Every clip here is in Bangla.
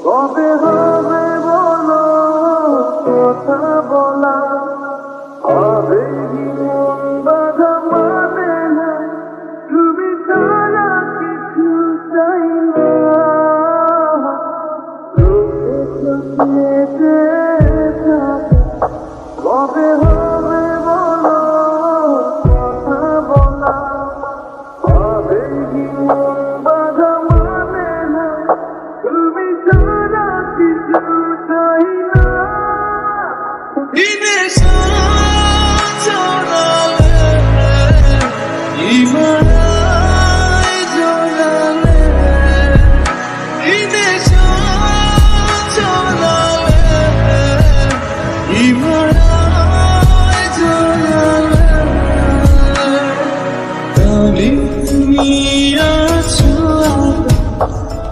কবে হবে বলো কথা বলা, হবে কি মন বাধা মানে না, তুমি ছাড়া কিছু চাই না। কবে হবে বলো কথা বলা, হবে কি মন বাধা মানে না, তুমি ছাড়া কিছু চাই না।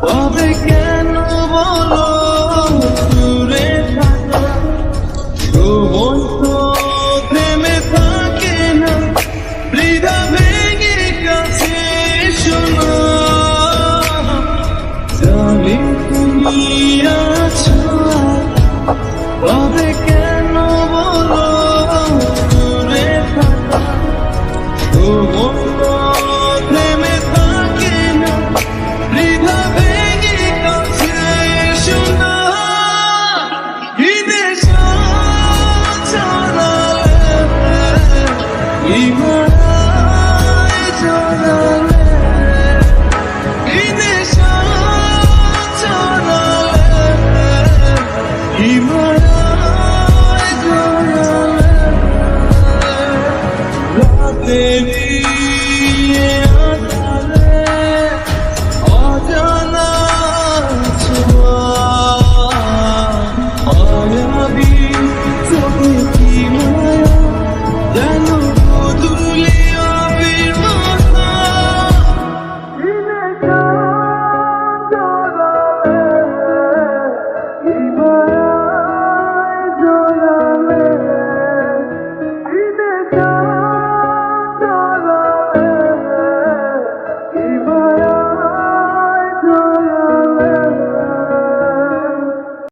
তবে কেন বলো দূরে থাকা, সময় তো থেমে থাকে না, হৃদা ভেঙে কাছে শোনো। জানি তুমি আছো, তবে কেন বলো দূরে থাকা, সময় তো থেমে থাকে না, হৃদা Baby